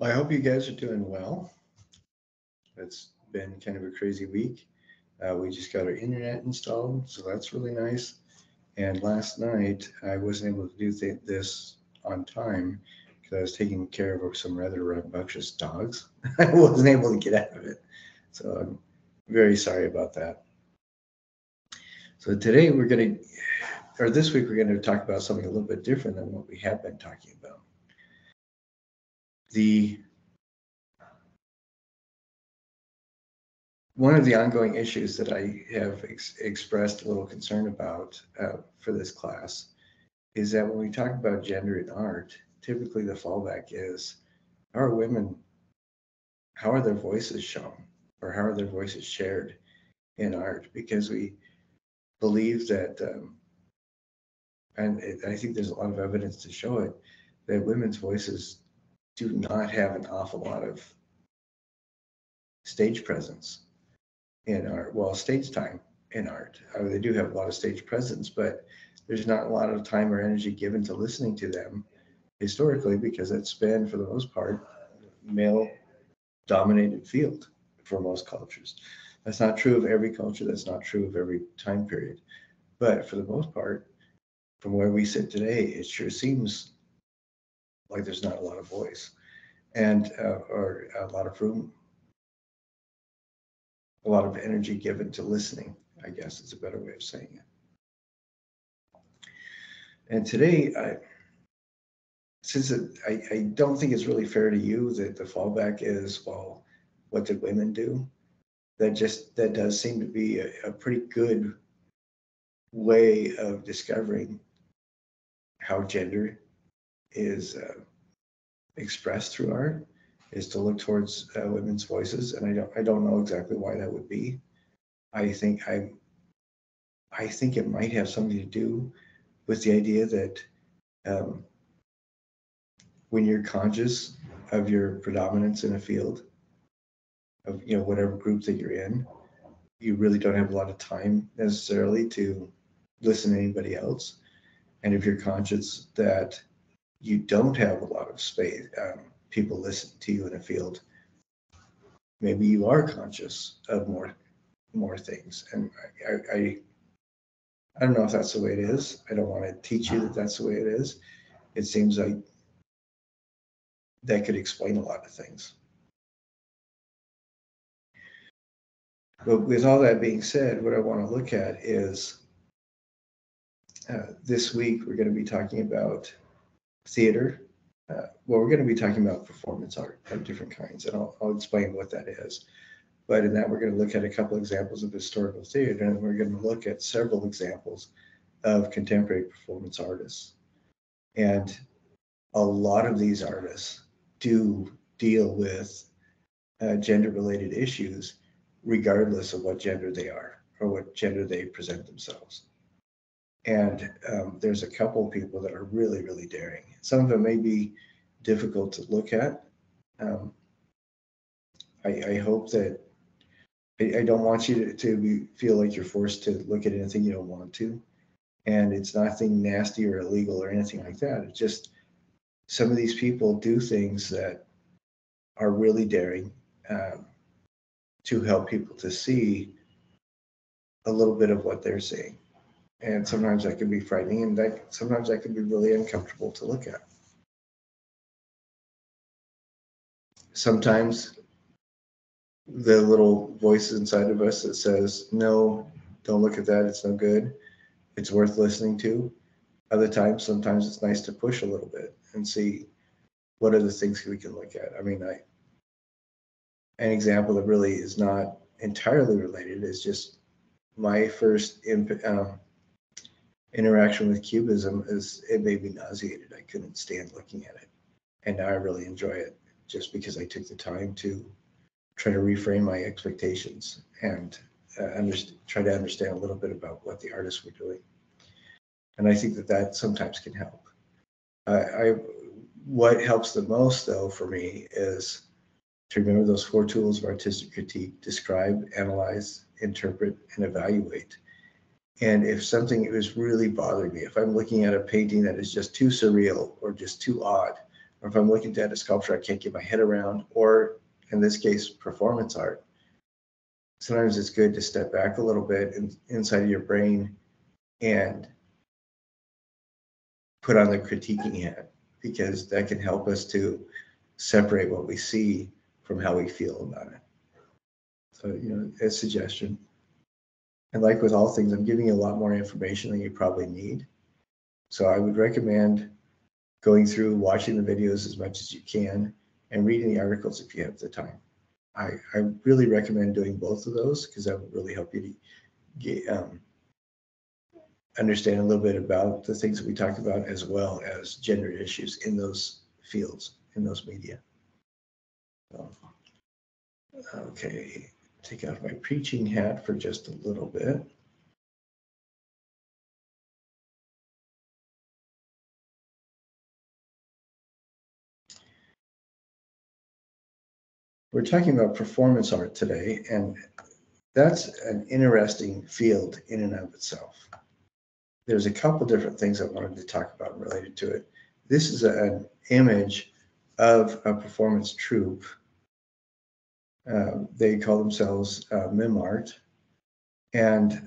Well, I hope you guys are doing well. It's been kind of a crazy week. We just got our internet installed, so that's really nice. And last night, I wasn't able to do this on time because I was taking care of some rather rambunctious dogs. I wasn't able to get out of it. So I'm very sorry about that. So today this week, we're going to talk about something a little bit different than what we have been talking about. One of the ongoing issues that I have expressed a little concern about for this class is that when we talk about gender in art, typically the fallback is, how are women, how are their voices shown, or how are their voices shared in art? Because we believe that, I think there's a lot of evidence to show it, that women's voices do not have an awful lot of stage presence in art. Well, stage time in art. They do have a lot of stage presence, but there's not a lot of time or energy given to listening to them historically, because it's been, for the most part, male-dominated field for most cultures. That's not true of every culture. That's not true of every time period. But for the most part, from where we sit today, it sure seems like there's not a lot of voice and or a lot of room, a lot of energy given to listening, I guess is a better way of saying it. And today, I don't think it's really fair to you that the fallback is, well, what did women do? That does seem to be a pretty good way of discovering how gender is expressed through art, is to look towards women's voices. And I don't know exactly why that would be. I think it might have something to do with the idea that when you're conscious of your predominance in a field, of whatever group that you're in, you really don't have a lot of time necessarily to listen to anybody else. And if you're conscious that you don't have a lot of space, people listen to you in a field, maybe you are conscious of more things. And I don't know if that's the way it is. I don't want to teach you that that's the way it is. It seems like that could explain a lot of things. But with all that being said, what I want to look at is this week we're going to be talking about theater. We're going to be talking about performance art of different kinds, and I'll explain what that is. But in that, we're going to look at a couple examples of historical theater, and we're going to look at several examples of contemporary performance artists. And a lot of these artists do deal with gender-related issues, regardless of what gender they are or what gender they present themselves. And there's a couple of people that are really, really daring. Some of them may be difficult to look at. I hope that I don't want you to feel like you're forced to look at anything you don't want to. And it's nothing nasty or illegal or anything like that. It's just some of these people do things that are really daring to help people to see a little bit of what they're seeing. And sometimes that can be frightening, and sometimes that can be really uncomfortable to look at. Sometimes the little voice inside of us that says, no, don't look at that, it's no good, it's worth listening to. Other times, sometimes it's nice to push a little bit and see what are the things we can look at. I mean, an example that really is not entirely related is just my first interaction with Cubism. It made me nauseated. I couldn't stand looking at it. And now I really enjoy it, just because I took the time to try to reframe my expectations and try to understand a little bit about what the artists were doing. And I think that sometimes can help. What helps the most, though, for me is to remember those 4 tools of artistic critique: describe, analyze, interpret, and evaluate. And if something is really bothering me, if I'm looking at a painting that is just too surreal or just too odd, or if I'm looking at a sculpture I can't get my head around, or in this case, performance art, sometimes it's good to step back a little bit inside of your brain and put on the critiquing hat, because that can help us to separate what we see from how we feel about it. So, a suggestion. And like with all things, I'm giving you a lot more information than you probably need. So I would recommend going through, watching the videos as much as you can, and reading the articles if you have the time. I really recommend doing both of those, because that would really help you to get, understand a little bit about the things that we talked about, as well as gender issues in those fields, in those media. So, okay, take out my preaching hat for just a little bit. We're talking about performance art today, and that's an interesting field in and of itself. There's a couple different things I wanted to talk about related to it. This is an image of a performance troupe. They call themselves mime art, and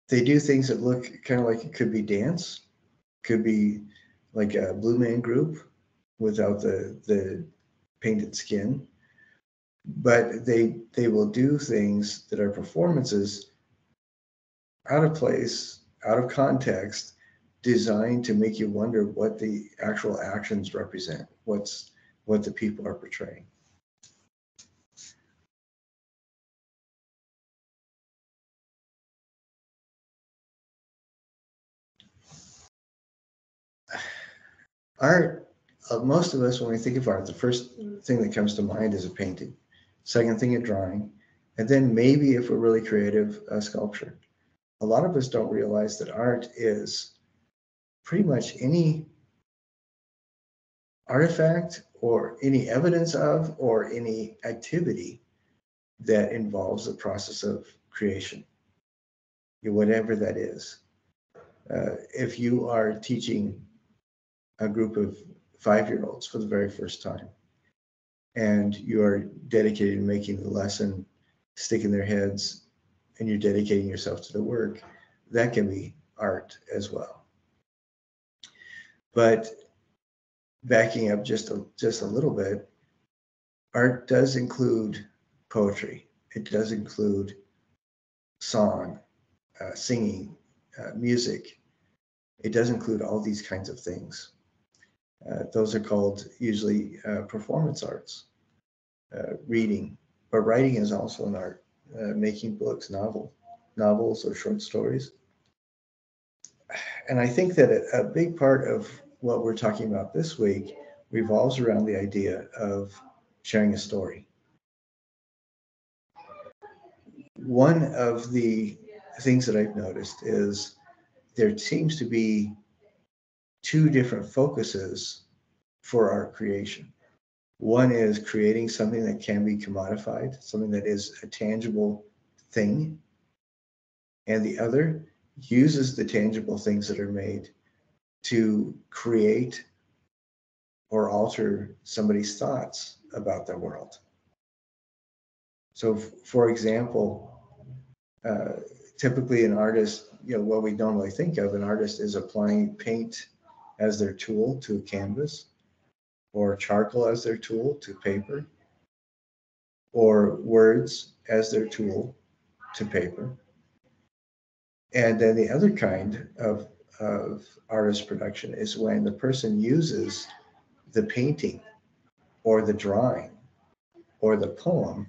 they do things that look kind of like it could be dance, could be like a Blue Man Group without the painted skin, but they will do things that are performances out of place, out of context, designed to make you wonder what the actual actions represent, what the people are portraying. Art, most of us, when we think of art, the first thing that comes to mind is a painting, second thing a drawing, and then maybe, if we're really creative, a sculpture. A lot of us don't realize that art is pretty much any artifact or any evidence of or any activity that involves the process of creation, whatever that is. If you are teaching a group of 5-year-olds for the very first time, and you are dedicated to making the lesson stick in their heads, and you're dedicating yourself to the work, that can be art as well. But backing up just a little bit, art does include poetry. It does include song, singing, music. It does include all these kinds of things. Those are called usually performance arts. Reading, but writing is also an art. Making books, novels or short stories. And I think that a big part of what we're talking about this week revolves around the idea of sharing a story. One of the things that I've noticed is there seems to be two different focuses for art creation. One is creating something that can be commodified, something that is a tangible thing. And the other uses the tangible things that are made to create or alter somebody's thoughts about the world. So, for example, typically an artist, what we normally think of an artist is applying paint as their tool to a canvas, or charcoal as their tool to paper, or words as their tool to paper. And then the other kind of artist production is when the person uses the painting or the drawing or the poem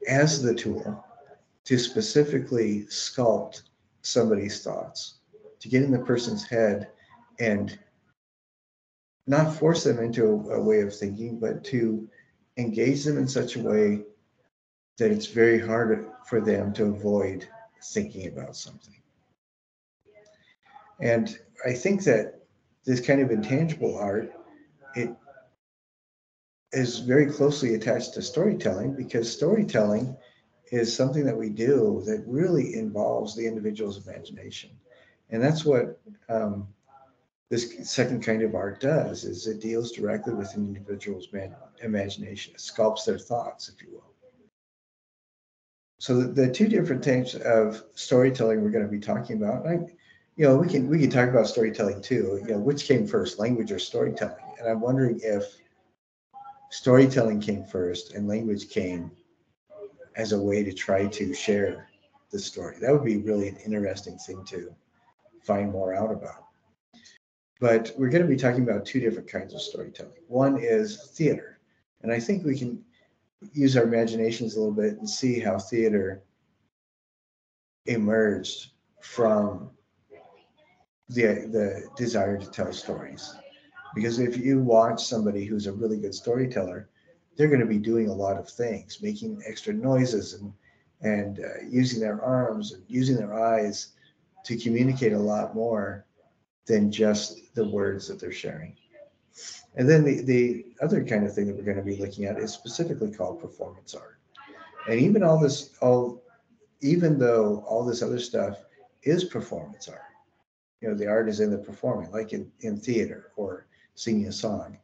as the tool to specifically sculpt somebody's thoughts, to get in the person's head and not force them into a way of thinking, but to engage them in such a way that it's very hard for them to avoid thinking about something. And I think that this kind of intangible art, it is very closely attached to storytelling, because storytelling is something that we do that really involves the individual's imagination. And that's what this second kind of art does is it deals directly with an individual's imagination. It sculpts their thoughts, if you will. So the two different types of storytelling we're going to be talking about, we can talk about storytelling too. Which came first, language or storytelling? And I'm wondering if storytelling came first and language came as a way to try to share the story. That would be really an interesting thing to find more out about. But we're going to be talking about two different kinds of storytelling. One is theater. And I think we can use our imaginations a little bit and see how theater emerged from the desire to tell stories. Because if you watch somebody who's a really good storyteller, they're going to be doing a lot of things, making extra noises and using their arms and using their eyes to communicate a lot more than just the words that they're sharing. And then the other kind of thing that we're going to be looking at is specifically called performance art. And even though all this other stuff is performance art, the art is in the performing, like in theater or singing a song.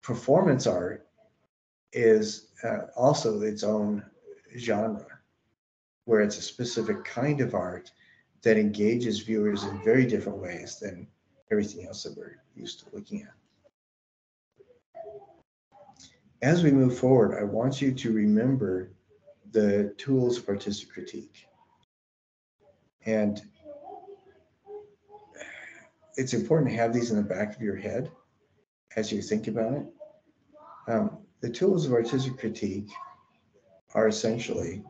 Performance art is also its own genre, where it's a specific kind of art that engages viewers in very different ways than everything else that we're used to looking at. As we move forward, I want you to remember the tools of artistic critique. And it's important to have these in the back of your head as you think about it. The tools of artistic critique are essentially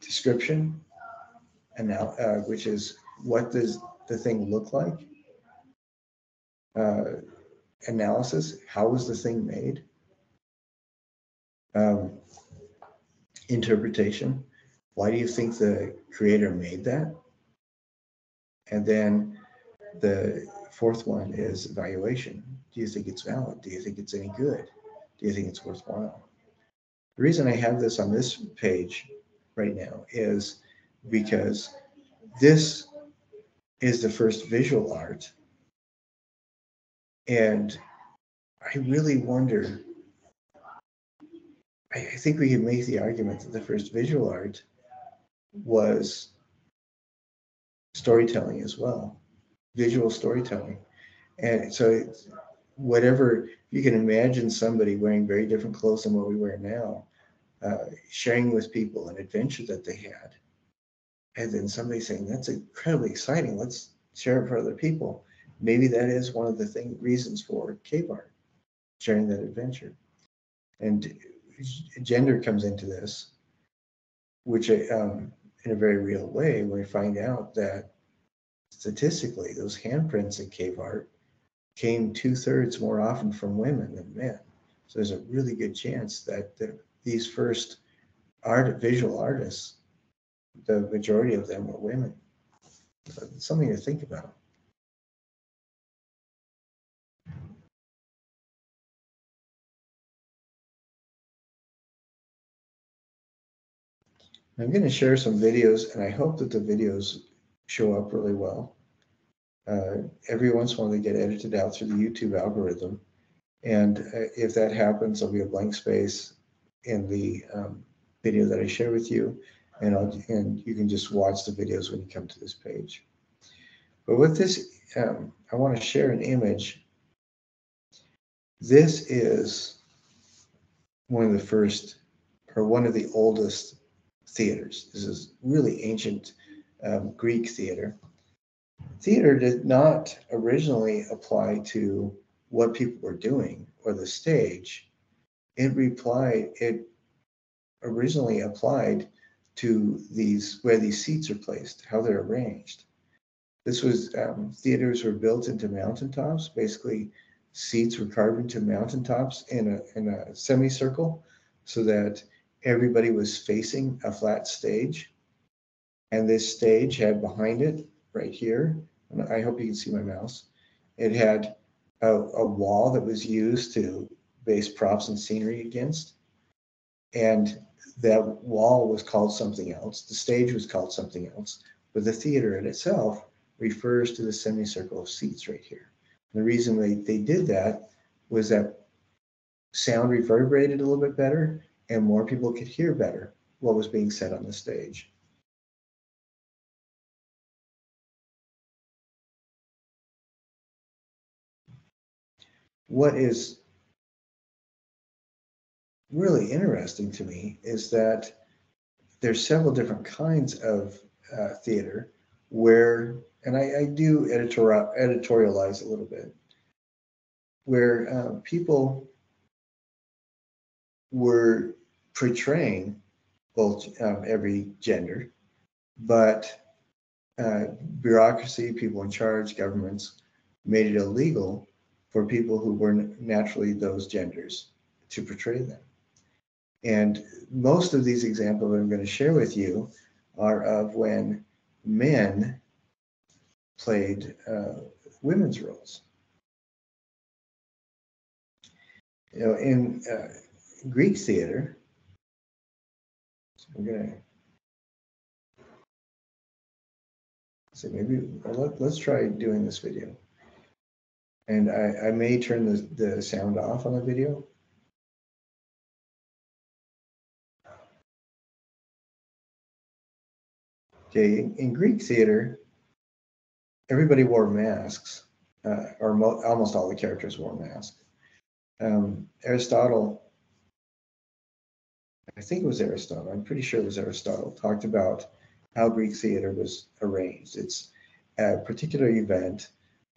description, which is what does the thing look like? Analysis, how was the thing made? Interpretation, why do you think the creator made that? And then the fourth one is evaluation. Do you think it's valid? Do you think it's any good? Do you think it's worthwhile? The reason I have this on this page right now is because this is the first visual art. And I really wonder, I think we can make the argument that the first visual art was storytelling as well, visual storytelling. And so whatever, you can imagine somebody wearing very different clothes than what we wear now, sharing with people an adventure that they had. And then somebody saying, that's incredibly exciting. Let's share it for other people. Maybe that is one of the reasons for cave art, sharing that adventure. And gender comes into this, which in a very real way, we find out that statistically, those handprints in cave art came 2/3 more often from women than men. So there's a really good chance that these first visual artists, the majority of them were women. So it's something to think about. I'm going to share some videos, and I hope that the videos show up really well. Every once in a while, they get edited out through the YouTube algorithm. And if that happens, there'll be a blank space in the video that I share with you, and you can just watch the videos when you come to this page. But with this, I want to share an image. This is one of the first, or one of the oldest theaters. This is really ancient Greek theater. Theater did not originally apply to what people were doing or the stage. It originally applied to where these seats are placed, how they're arranged. This was theaters were built into mountaintops. Basically, seats were carved into mountaintops in a semicircle, so that everybody was facing a flat stage. And this stage had behind it, right here, and I hope you can see my mouse, it had a wall that was used to base props and scenery against. And that wall was called something else. The stage was called something else. but the theater in itself refers to the semicircle of seats right here. And the reason they did that was that sound reverberated a little bit better and more people could hear better what was being said on the stage. What is really interesting to me is that there's several different kinds of theater where, and I do editorialize a little bit, where people were portraying both every gender, but bureaucracy, people in charge, governments made it illegal for people who were naturally those genders to portray them. And most of these examples I'm going to share with you are of when men played women's roles. You know, in Greek theater, so we're going to say maybe let's try doing this video. And I may turn the sound off on the video. Okay, in Greek theater, everybody wore masks, or almost all the characters wore masks. Aristotle, I think it was Aristotle, I'm pretty sure it was Aristotle, talked about how Greek theater was arranged. It's a particular event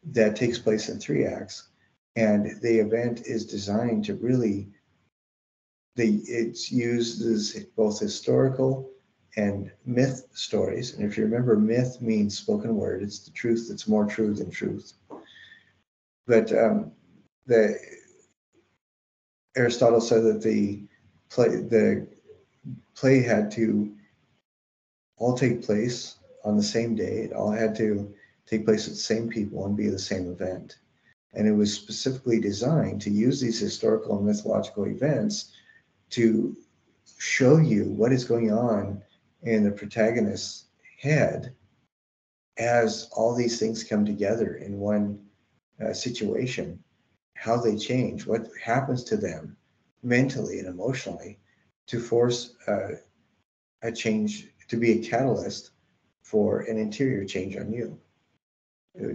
that takes place in 3 acts, and the event is designed to really, it uses both historical and myth stories. And if you remember, myth means spoken word. It's the truth that's more true than truth. But the Aristotle said that the play had to all take place on the same day. It all had to take place with the same people and be the same event. And it was specifically designed to use these historical and mythological events to show you what is going on in the protagonist's head as all these things come together in one situation, how they change, what happens to them mentally and emotionally to force a change, to be a catalyst for an interior change on you,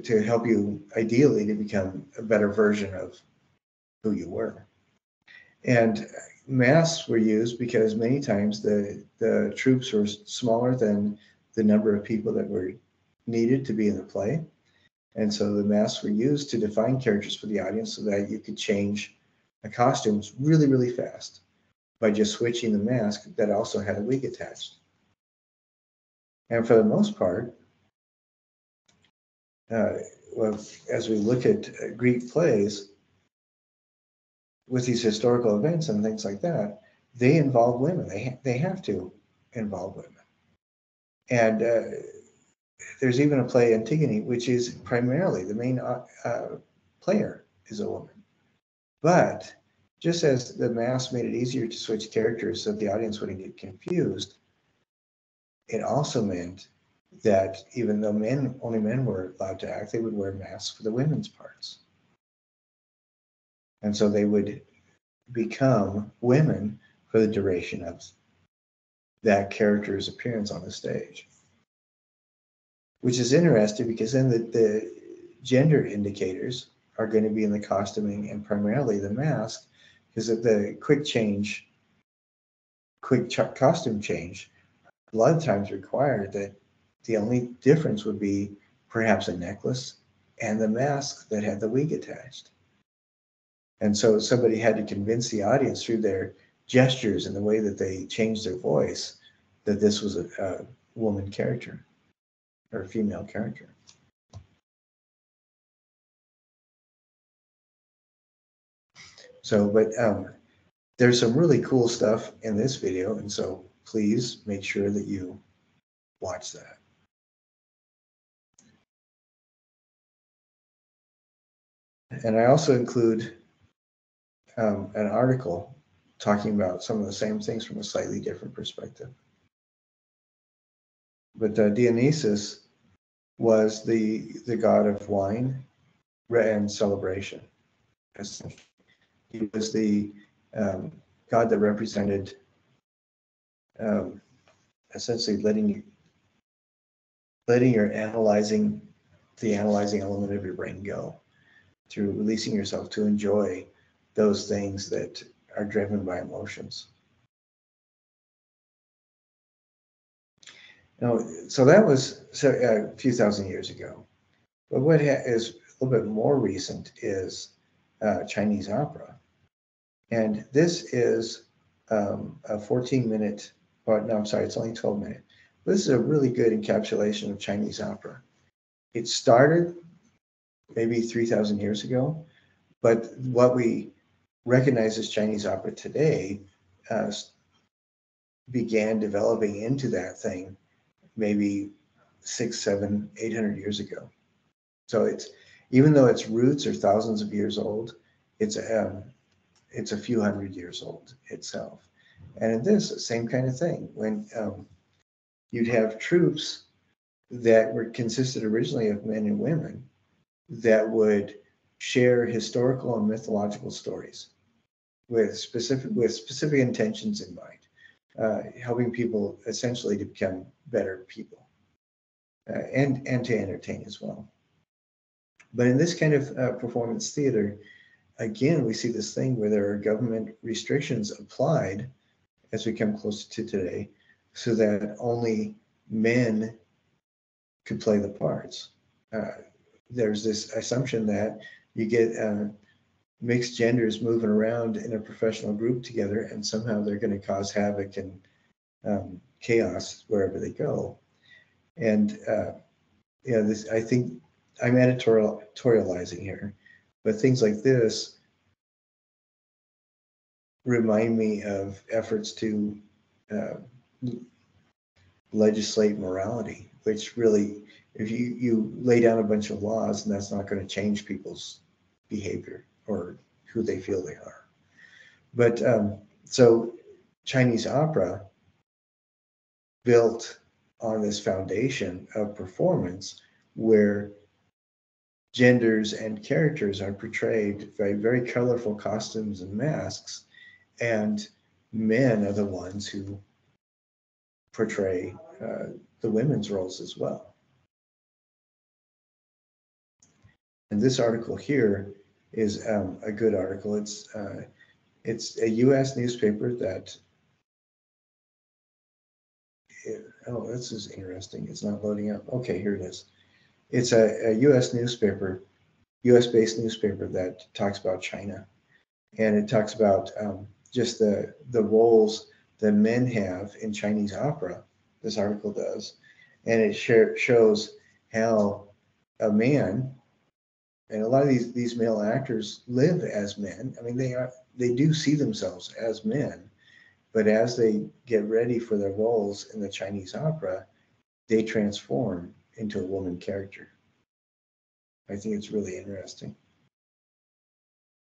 to help you ideally to become a better version of who you were. And masks were used because many times the troops were smaller than the number of people that were needed to be in the play. And so the masks were used to define characters for the audience so that you could change the costumes really, really fast by just switching the mask that also had a wig attached. And for the most part, well, as we look at Greek plays with these historical events and things like that, they involve women. They have to involve women. And there's even a play, Antigone, which is primarily the main player is a woman. But just as the mask made it easier to switch characters so that the audience wouldn't get confused, it also meant that even though only men were allowed to act, they would wear masks for the women's parts. And so they would become women for the duration of that character's appearance on the stage. Which is interesting because then the gender indicators are going to be in the costuming and primarily the mask, because of the quick costume change, a lot of times required that the only difference would be perhaps a necklace and the mask that had the wig attached. And so somebody had to convince the audience through their gestures and the way that they changed their voice that this was a woman character or a female character. So, but there's some really cool stuff in this video, and so please make sure that you watch that. And I also include an article talking about some of the same things from a slightly different perspective. But Dionysus was the god of wine and celebration. He was the um, god that represented um, essentially letting your the analyzing element of your brain go, through releasing yourself to enjoy those things that are driven by emotions. Now, so that was a few thousand years ago. But what is a little bit more recent is Chinese opera. And this is a 14-minute, or no, I'm sorry, it's only 12-minute. This is a really good encapsulation of Chinese opera. It started maybe 3,000 years ago, but what we recognize as Chinese opera today uh, began developing into that thing maybe 6, 7, 800 years ago. So it's, even though its roots are thousands of years old, it's a few hundred years old itself. And in this, same kind of thing. When you'd have troops that were consisted originally of men and women that would share historical and mythological stories with specific intentions in mind, helping people essentially to become better people, and to entertain as well. But in this kind of performance theater, again, we see this thing where there are government restrictions applied as we come closer to today, so that only men could play the parts. Uh, there's this assumption that you get mixed genders moving around in a professional group together, and somehow they're going to cause havoc and chaos wherever they go. And this, I think I'm editorializing here, but things like this remind me of efforts to uh, legislate morality, which really, if you lay down a bunch of laws, and that's not going to change people's behavior or who they feel they are. But so Chinese opera built on this foundation of performance where genders and characters are portrayed by very colorful costumes and masks, and men are the ones who portray the women's roles as well. And this article here is a good article. It's a U.S. newspaper that. Oh, this is interesting. It's not loading up. Okay, here it is. It's a U.S. newspaper, U.S.-based newspaper that talks about China, and it talks about just the roles that men have in Chinese opera. This article does, and it shows how a man, and a lot of these male actors live as men. I mean, they do see themselves as men, but as they get ready for their roles in the Chinese opera, they transform into a woman character. I think it's really interesting.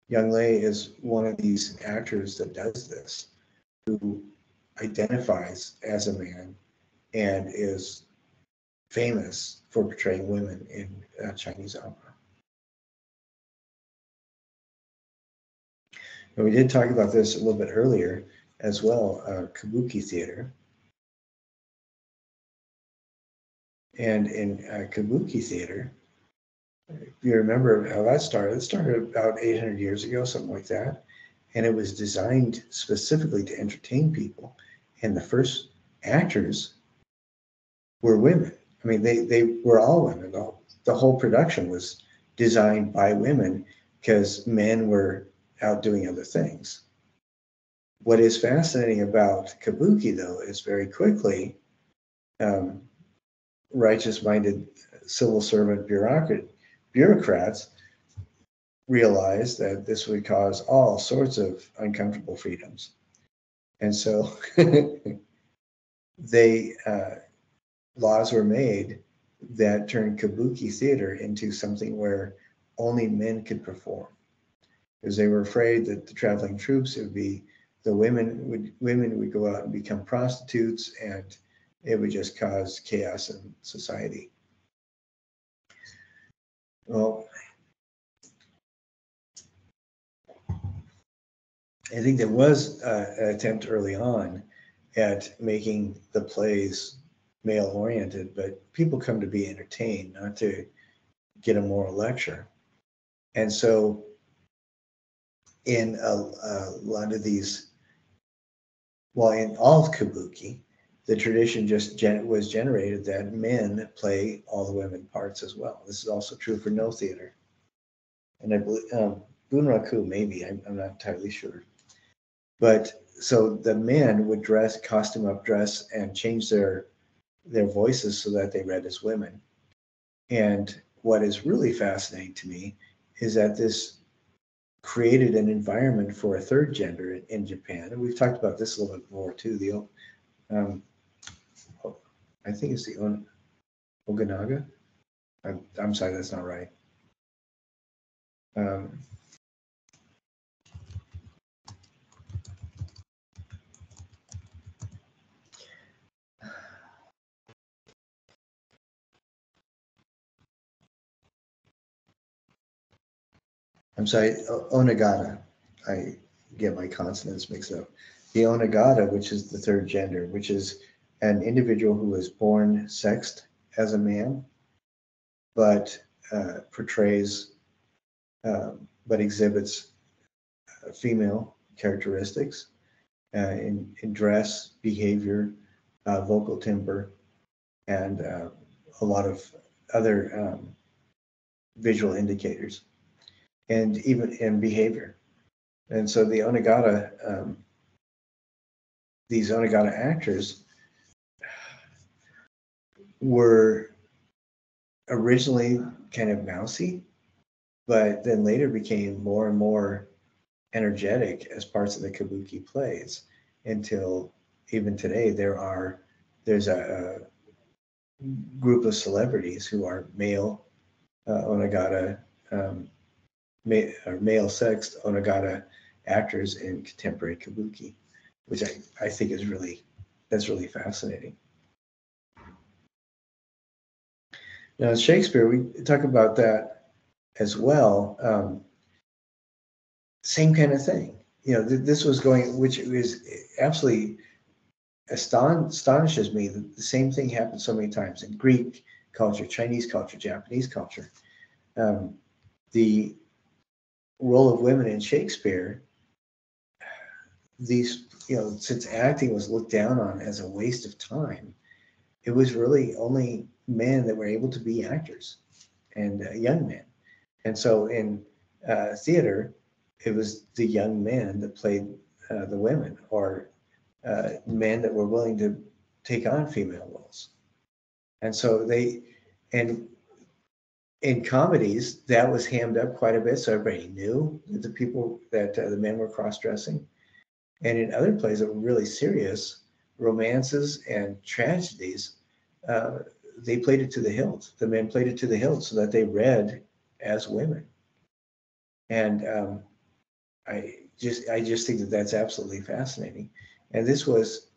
Young Lei is one of these actors that does this, who identifies as a man and is famous for portraying women in Chinese opera. And we did talk about this a little bit earlier as well, kabuki theater. And in kabuki theater, if you remember how that started, it started about 800 years ago, something like that. And it was designed specifically to entertain people. And the first actors were women. I mean, they were all women. The whole production was designed by women because men were out doing other things. What is fascinating about kabuki, though, is very quickly righteous-minded civil servant bureaucrats realized that this would cause all sorts of uncomfortable freedoms. And so they laws were made that turned kabuki theater into something where only men could perform, because they were afraid that the traveling troops, it would be the women would go out and become prostitutes and it would just cause chaos in society. Well, I think there was an attempt early on at making the plays male oriented, but people come to be entertained, not to get a moral lecture. And so in a lot of these, well, in all of Kabuki, the tradition just was generated that men play all the women parts as well. This is also true for no theater. And I believe Bunraku, maybe, I'm not entirely sure. But so the men would dress, costume up, dress, and change their voices so that they read as women. And what is really fascinating to me is that this created an environment for a third gender in Japan. And we've talked about this a little bit more too. The I think it's the Oganaga. I'm sorry, that's not right. Um, I'm sorry, Onagata. I get my consonants mixed up. The Onagata, which is the third gender, which is an individual who was born sexed as a man, but portrays, but exhibits female characteristics in dress, behavior, vocal timbre, and a lot of other visual indicators, and even in behavior. And so the Onagata, these Onagata actors were originally kind of mousy, but then later became more and more energetic as parts of the Kabuki plays until even today there's a group of celebrities who are male Onagata, or male sexed Onagata actors in contemporary Kabuki, which I think is that's really fascinating. Now, in Shakespeare, we talk about that as well. Same kind of thing. This was going, which is absolutely astonishes me that the same thing happened so many times in Greek culture, Chinese culture, Japanese culture. The role of women in Shakespeare, since acting was looked down on as a waste of time, it was really only men that were able to be actors, and young men. And so in theater, it was the young men that played the women, or men that were willing to take on female roles. And so and in comedies, that was hammed up quite a bit, so everybody knew that the men were cross-dressing. And in other plays that were really serious, romances and tragedies, they played it to the hilt. The men played it to the hilt so that they read as women. And I just think that that's absolutely fascinating. And this was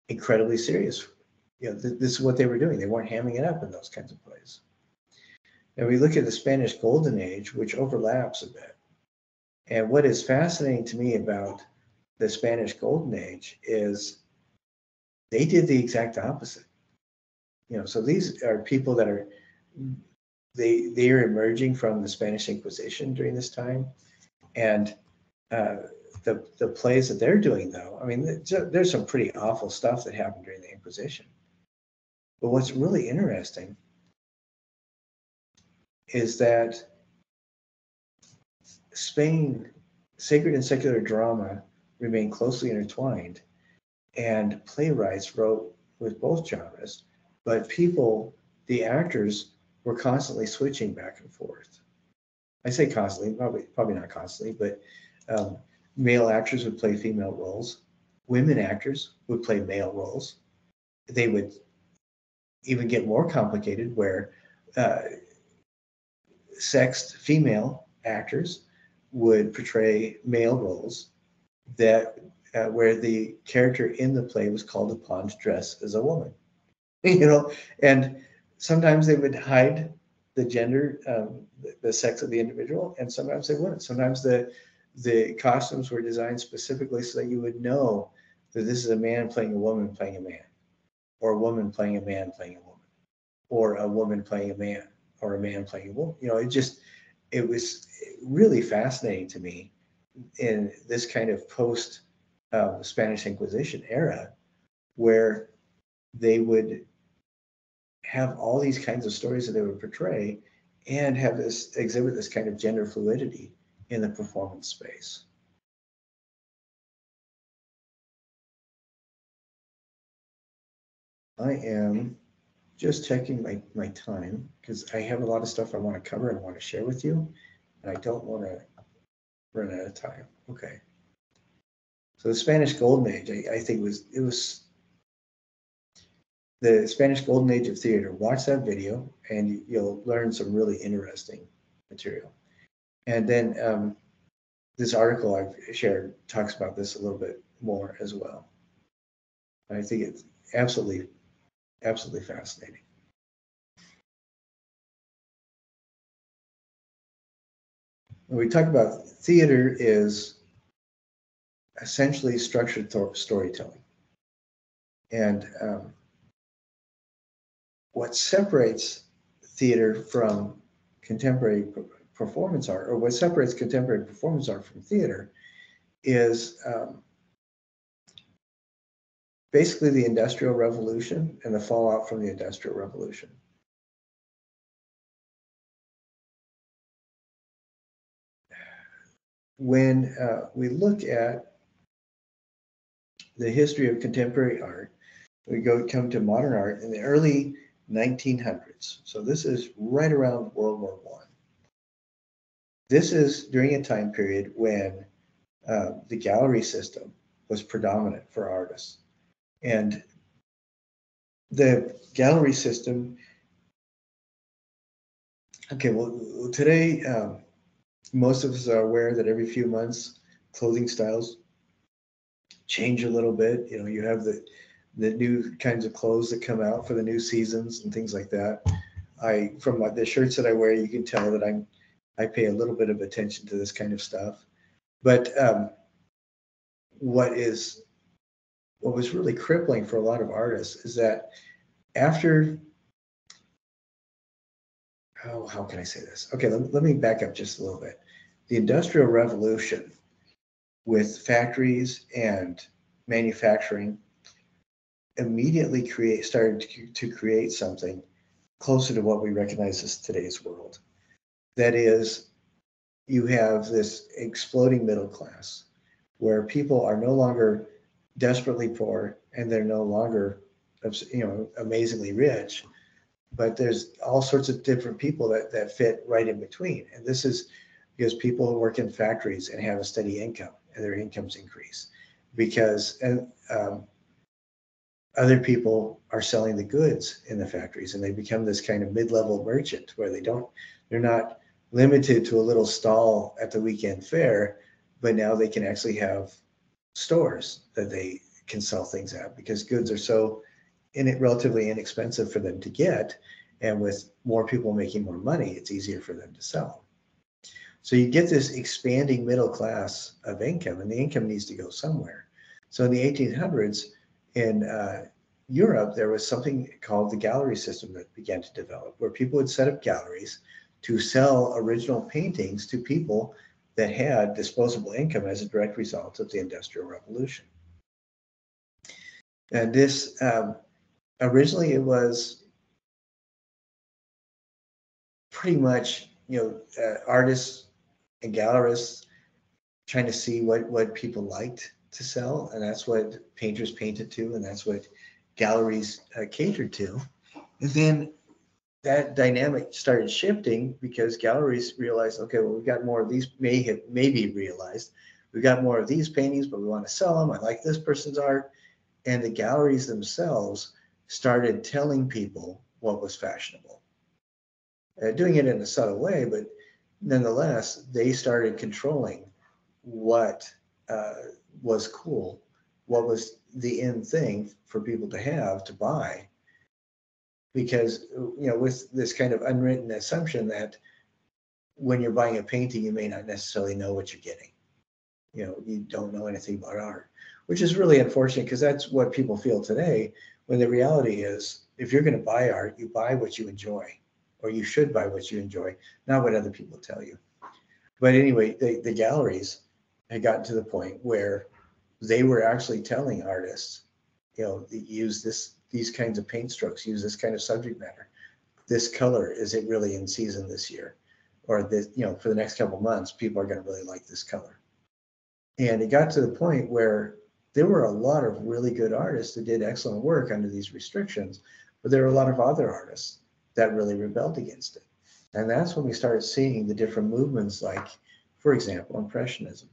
incredibly serious. This is what they were doing. They weren't hamming it up in those kinds of plays. And we look at the Spanish Golden Age, which overlaps a bit. And what is fascinating to me about the Spanish Golden Age is they did the exact opposite. So these are people that they are emerging from the Spanish Inquisition during this time, and the plays that they're doing, though, I mean, there's some pretty awful stuff that happened during the Inquisition. But what's really interesting is that Spain, sacred and secular drama remain closely intertwined, and playwrights wrote with both genres, but the actors, were constantly switching back and forth. I say constantly, probably not constantly, but male actors would play female roles. Women actors would play male roles. They would even get more complicated, where sexed female actors would portray male roles that where the character in the play was called upon to dress as a woman. and sometimes they would hide the gender, the sex of the individual, and sometimes they wouldn't. Sometimes the costumes were designed specifically so that you would know that this is a man playing a woman playing a man, or a woman playing a man playing a woman, or a woman playing a man, or a man playing a woman. It was really fascinating to me in this kind of post Spanish Inquisition era, where they would have all these kinds of stories that they would portray and have this exhibit this kind of gender fluidity in the performance space. I am just checking my time because I have a lot of stuff I want to cover and want to share with you, and I don't want to run out of time. Okay. So the Spanish Golden Age, I think it was the Spanish Golden Age of theater. Watch that video, and you'll learn some really interesting material. And then this article I've shared talks about this a little bit more as well. I think it's absolutely, absolutely fascinating. When we talk about theater is essentially structured storytelling. And what separates theater from contemporary performance art, or what separates contemporary performance art from theater, is basically the Industrial Revolution and the fallout from the Industrial Revolution. When we look at the history of contemporary art, we come to modern art in the early 1900s. So this is right around World War I. This is during a time period when the gallery system was predominant for artists. And the gallery system, okay, well, today, most of us are aware that every few months, clothing styles change a little bit. You have the new kinds of clothes that come out for the new seasons and things like that. From the shirts that I wear, you can tell that I pay a little bit of attention to this kind of stuff. But what was really crippling for a lot of artists is that after, how can I say this? Okay, let me back up just a little bit. The Industrial Revolution, with factories and manufacturing, immediately started to create something closer to what we recognize as today's world. That is, you have this exploding middle class where people are no longer desperately poor and they're no longer amazingly rich, but there's all sorts of different people that fit right in between. And this is because people who work in factories and have a steady income and their incomes increase because other people are selling the goods in the factories and they become this kind of mid-level merchant where they're not limited to a little stall at the weekend fair, but now they can actually have stores that they can sell things at because goods are so relatively inexpensive for them to get, and with more people making more money, it's easier for them to sell. So you get this expanding middle class of income, and the income needs to go somewhere. So in the 1800s, in Europe, there was something called the gallery system that began to develop, where people would set up galleries to sell original paintings to people that had disposable income as a direct result of the Industrial Revolution. And this, originally it was pretty much, artists and gallerists trying to see what people liked to sell, and that's what painters painted to, and that's what galleries catered to. And then that dynamic started shifting because galleries realized, okay, well, we've got more of these, maybe realized we've got more of these paintings, but we want to sell them. I like this person's art. And the galleries themselves started telling people what was fashionable. Doing it in a subtle way, but nonetheless, they started controlling what was cool, what was the in thing for people to have, to buy. because, with this kind of unwritten assumption that when you're buying a painting, you may not necessarily know what you're getting. You don't know anything about art, which is really unfortunate because that's what people feel today, when the reality is, if you're going to buy art, you buy what you enjoy, or you should buy what you enjoy, not what other people tell you. But anyway, the galleries had gotten to the point where they were actually telling artists, use these kinds of paint strokes, use this kind of subject matter. This color, is it really in season this year? Or this, for the next couple months, people are going to really like this color. And it got to the point where there were a lot of really good artists that did excellent work under these restrictions, but there were a lot of other artists that really rebelled against it. And that's when we started seeing the different movements, like, for example, Impressionism.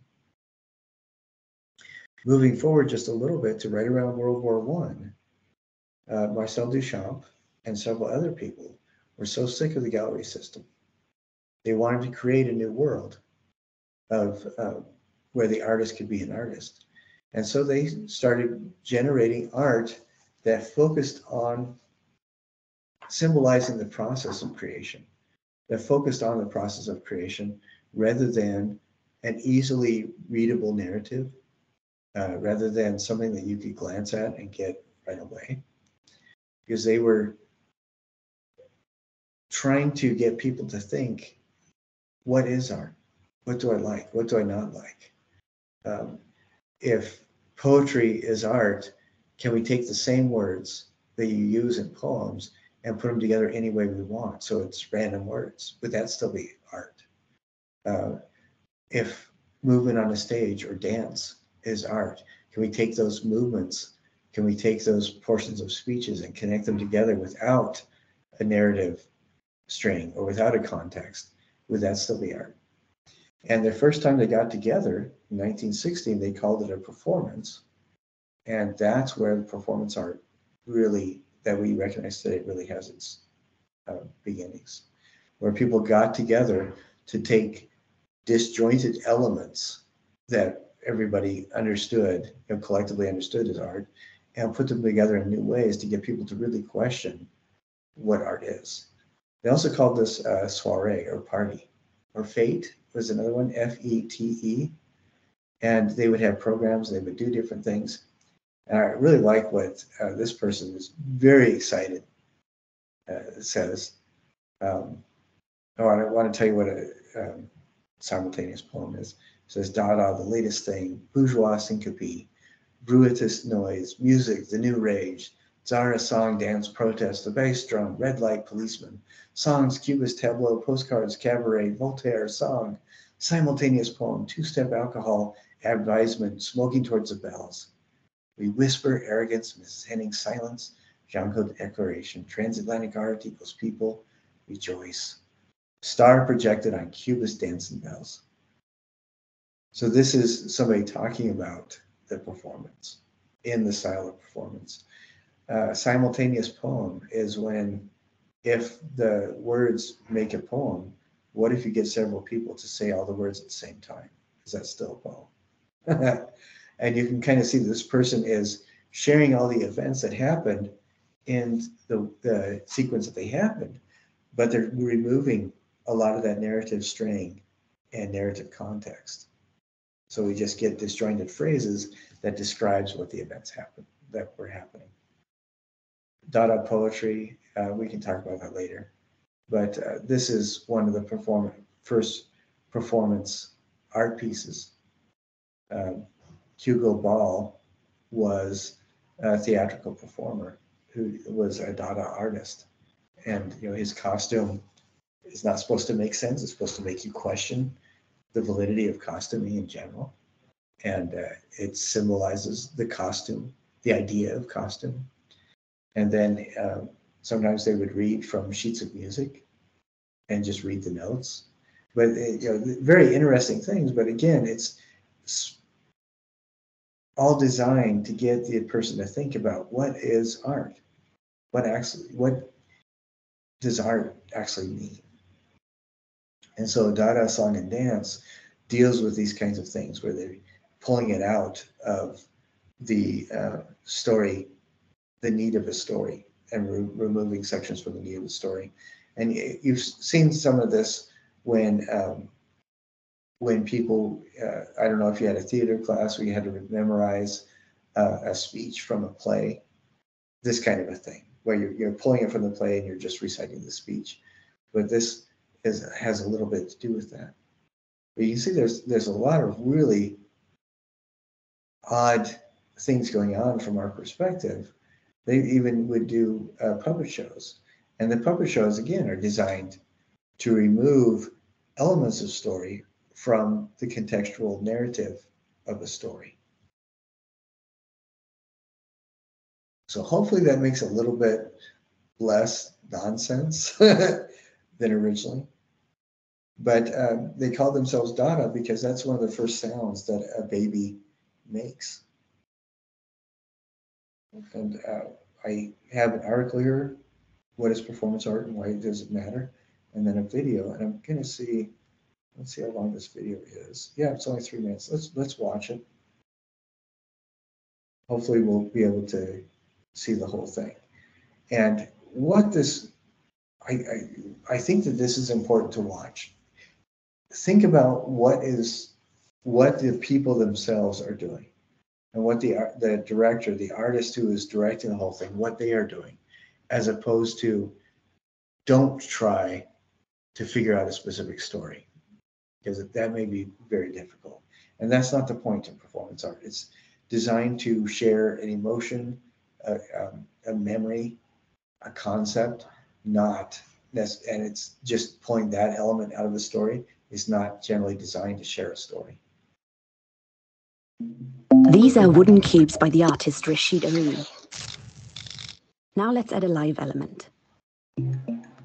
Moving forward just a little bit to right around World War I, Marcel Duchamp and several other people were so sick of the gallery system. They wanted to create a new world of where the artist could be an artist. And so they started generating art that focused on symbolizing the process of creation, that focused on the process of creation rather than an easily readable narrative, rather than something that you could glance at and get right away. Because they were trying to get people to think, what is art? What do I like? What do I not like? If poetry is art, can we take the same words that you use in poems and put them together any way we want? So it's random words. Would that still be art? If movement on a stage or dance is art, can we take those movements? Can we take those portions of speeches and connect them together without a narrative string or without a context? Would that still be art? And the first time they got together in 1916, they called it a performance. And that's where the performance art really, that we recognize today, really has its beginnings, where people got together to take disjointed elements that everybody understood, collectively understood as art, and put them together in new ways to get people to really question what art is. They also called this soiree or party, or fete was another one, Fete. And they would have programs, they would do different things. And I really like what this person is very excited says. I want to tell you what a simultaneous poem is. It says, Dada, the latest thing, bourgeois syncope, bruitous noise, music, the new rage, Zara song, dance, protest, the bass drum, red light, policeman, songs, cubist, tableau, postcards, cabaret, Voltaire, song, simultaneous poem, two-step alcohol, advisement, smoking towards the bells. We whisper arrogance, Mrs. Henning silence, Jean-Claude declaration, transatlantic art equals people, rejoice. Star projected on cubist dancing bells. So this is somebody talking about the performance in the style of performance. Simultaneous poem is when, if the words make a poem, what if you get several people to say all the words at the same time? Is that still a poem? And you can kind of see this person is sharing all the events that happened in the sequence that they happened, but they're removing a lot of that narrative string and narrative context. So we just get disjointed phrases that describes what the events happened that were happening. Dada poetry, we can talk about that later. But this is one of the first performance art pieces. Hugo Ball was a theatrical performer who was a Dada artist. And his costume is not supposed to make sense. It's supposed to make you question the validity of costuming in general. And it symbolizes the costume, the idea of costume. And then sometimes they would read from sheets of music and just read the notes. But very interesting things. But again, it's all designed to get the person to think about what is art, what does art actually mean. And so Dada Song and Dance deals with these kinds of things where they're pulling it out of the story, the need of a story, and removing sections from the meat of the story. And you've seen some of this when people, I don't know if you had a theater class where you had to memorize a speech from a play, this kind of a thing, where you're pulling it from the play and you're just reciting the speech. But this has a little bit to do with that. But you can see there's a lot of really odd things going on from our perspective. They even would do puppet shows. And the puppet shows, again, are designed to remove elements of story from the contextual narrative of a story. So hopefully that makes a little bit less nonsense than originally. But they call themselves Dada because that's one of the first sounds that a baby makes. And I have an article here, what is performance art and why does it matter? And then a video, and I'm gonna see, let's see how long this video is. Yeah, it's only 3 minutes. Let's watch it. Hopefully we'll be able to see the whole thing. And what this, I think that this is important to watch. Think about what the people themselves are doing, and what the director, the artist who is directing the whole thing, what they are doing, as opposed to don't try to figure out a specific story, because that may be very difficult. And that's not the point in performance art. It's designed to share an emotion, a memory, a concept, and it's just pulling that element out of the story is not generally designed to share a story. These are wooden cubes by the artist Rashid Areen. Now let's add a live element.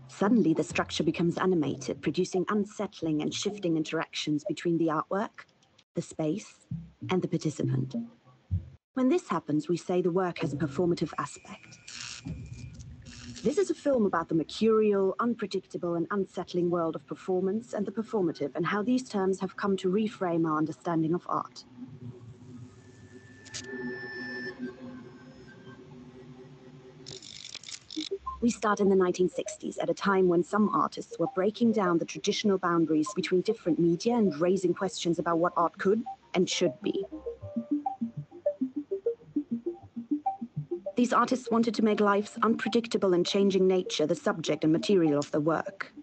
Suddenly the structure becomes animated, producing unsettling and shifting interactions between the artwork, the space, and the participant. When this happens, we say the work has a performative aspect. This is a film about the mercurial, unpredictable, and unsettling world of performance and the performative, and how these terms have come to reframe our understanding of art. We start in the 1960s, at a time when some artists were breaking down the traditional boundaries between different media and raising questions about what art could and should be. These artists wanted to make life's unpredictable and changing nature the subject and material of their work.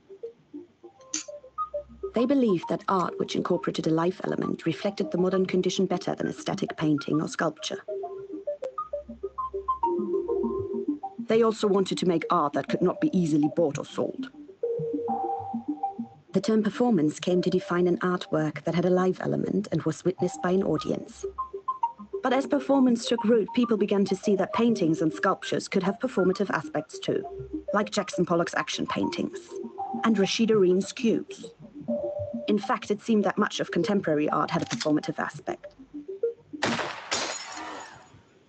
They believed that art, which incorporated a life element, reflected the modern condition better than a static painting or sculpture. They also wanted to make art that could not be easily bought or sold. The term performance came to define an artwork that had a live element and was witnessed by an audience. But as performance took root, people began to see that paintings and sculptures could have performative aspects too, like Jackson Pollock's action paintings and Rashid Areen's cubes. In fact, it seemed that much of contemporary art had a performative aspect.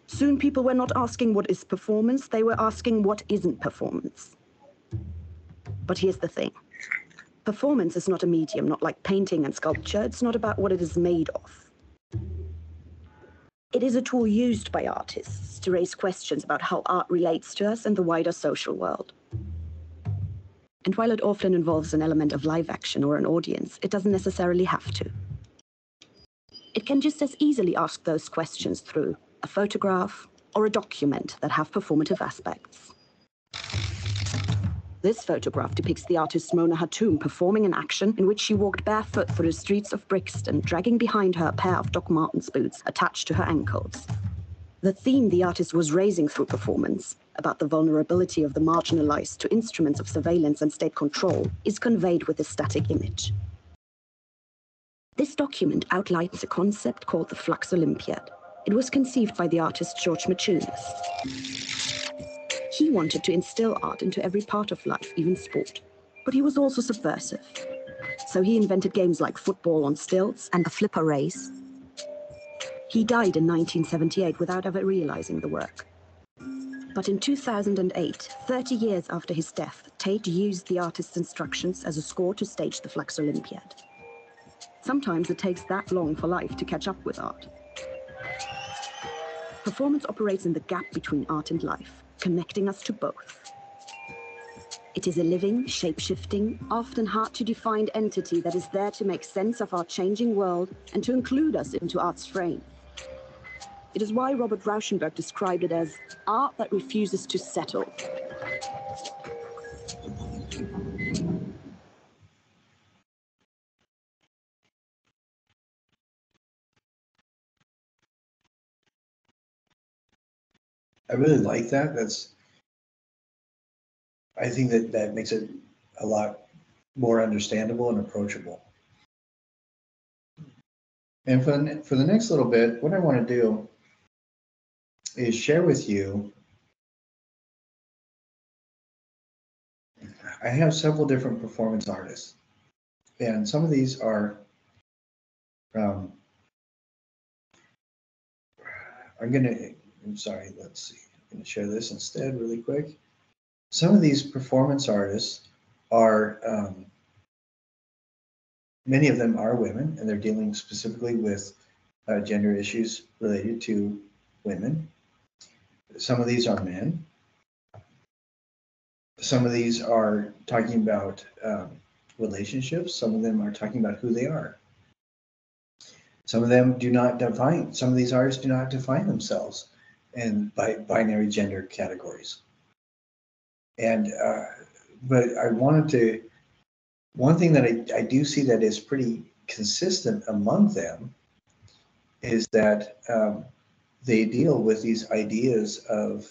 Soon people were not asking what is performance, they were asking what isn't performance. But here's the thing. Performance is not a medium, not like painting and sculpture. It's not about what it is made of. It is a tool used by artists to raise questions about how art relates to us and the wider social world. And while it often involves an element of live action or an audience, it doesn't necessarily have to. It can just as easily ask those questions through a photograph or a document that have performative aspects. This photograph depicts the artist Mona Hatoum performing an action in which she walked barefoot through the streets of Brixton, dragging behind her a pair of Doc Martens boots attached to her ankles. The theme the artist was raising through performance, about the vulnerability of the marginalized to instruments of surveillance and state control, is conveyed with a static image. This document outlines a concept called the Flux Olympiad. It was conceived by the artist George Maciunas. He wanted to instill art into every part of life, even sport. But he was also subversive. So he invented games like football on stilts and the flipper race. He died in 1978 without ever realizing the work. But in 2008, 30 years after his death, Tate used the artist's instructions as a score to stage the Flux Olympiad. Sometimes it takes that long for life to catch up with art. Performance operates in the gap between art and life, connecting us to both. It is a living, shape-shifting, often hard-to-define entity that is there to make sense of our changing world and to include us into art's frame. It is why Robert Rauschenberg described it as art that refuses to settle. I really like that. I think that makes it a lot more understandable and approachable. And for the next little bit, what I want to do is share with you. I have several different performance artists, and some of these are. I'm sorry. Let's see. I'm going to share this instead, really quick. Some of these performance artists are. Many of them are women, and they're dealing specifically with gender issues related to women. Some of these are men. Some of these are talking about relationships. Some of them are talking about who they are. Some of them do not define, some of these artists do not define themselves in binary gender categories. And, but I wanted to, one thing that I do see that is pretty consistent among them is that they deal with these ideas of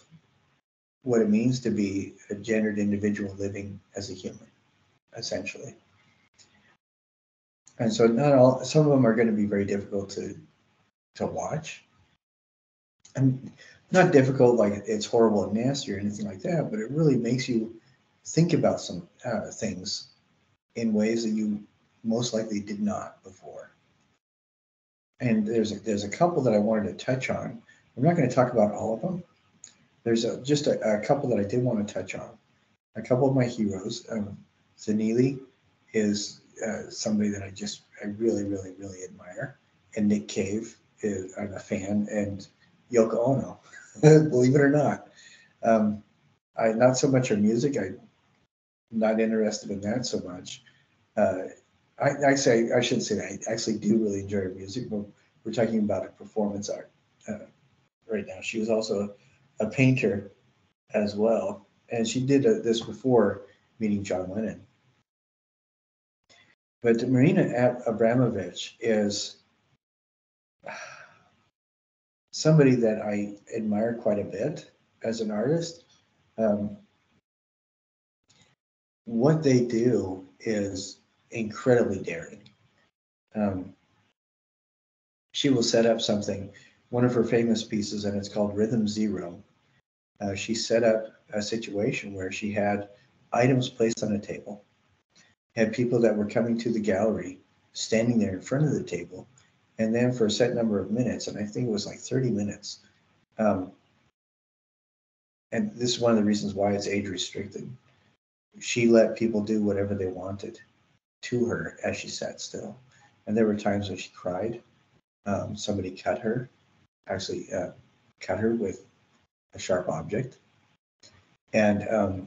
what it means to be a gendered individual living as a human, essentially. And so some of them are going to be very difficult to watch. And not difficult like it's horrible and nasty or anything like that, but it really makes you think about some things in ways that you most likely did not before. And there's a couple that I wanted to touch on. I'm not going to talk about all of them. There's just a couple that I did want to touch on. A couple of my heroes. Zanili is somebody that I really, really, really admire. And Nick Cave, I'm a fan, and Yoko Ono, believe it or not. Not so much her music. I'm not interested in that so much. I shouldn't say that. I actually do really enjoy her music. We're talking about a performance art right now. She was also a painter as well, and she did this before meeting John Lennon. But Marina Abramovich is somebody that I admire quite a bit as an artist. What they do is incredibly daring. She will set up something, one of her famous pieces, and it's called Rhythm Zero. She set up a situation where she had items placed on a table, had people that were coming to the gallery standing there in front of the table, and then for a set number of minutes, and I think it was like 30 minutes, and this is one of the reasons why it's age restricted, she let people do whatever they wanted to her as she sat still. And there were times when she cried. Somebody cut her with a sharp object. And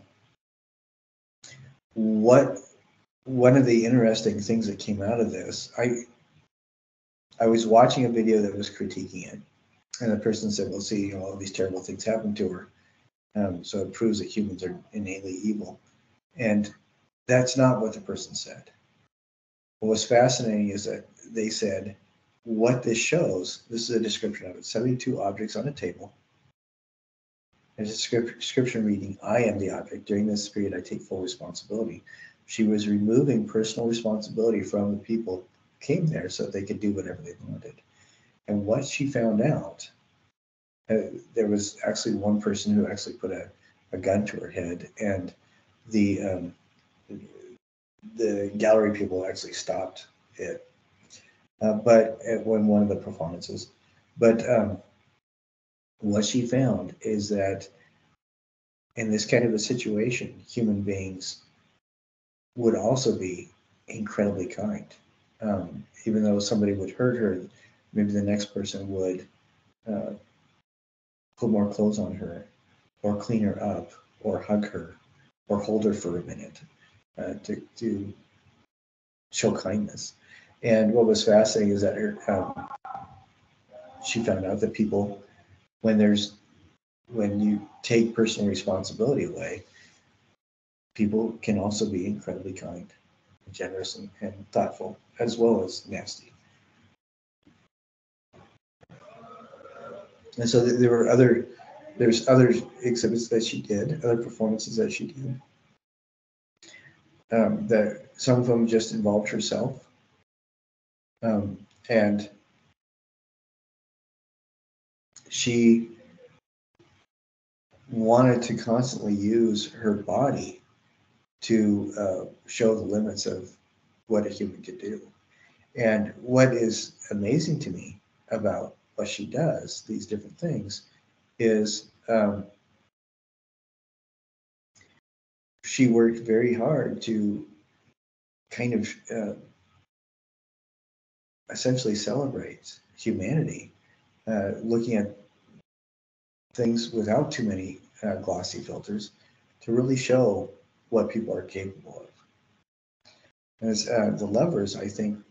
one of the interesting things that came out of this, I was watching a video that was critiquing it, and the person said, well, see, all these terrible things happened to her. So it proves that humans are innately evil. And that's not what the person said. What was fascinating is that they said, what this shows, this is a description of it, 72 objects on a table. There's a description reading, I am the object. During this period, I take full responsibility. She was removing personal responsibility from the people who came there so that they could do whatever they wanted. And what she found out, there was actually one person who actually put a gun to her head, and the gallery people actually stopped it. But when one of the performances, but what she found is that in this kind of a situation, human beings would also be incredibly kind. Even though somebody would hurt her, maybe the next person would put more clothes on her, or clean her up, or hug her, or hold her for a minute to show kindness. And what was fascinating is that she found out that people, when you take personal responsibility away, people can also be incredibly kind, generous, and thoughtful, as well as nasty. And so there's other exhibits that she did, other performances that she did. That some of them just involved herself, and she wanted to constantly use her body to show the limits of what a human could do. And what is amazing to me about what she does, these different things, is she worked very hard to kind of essentially celebrate humanity, looking at things without too many glossy filters to really show what people are capable of. As the lovers, I think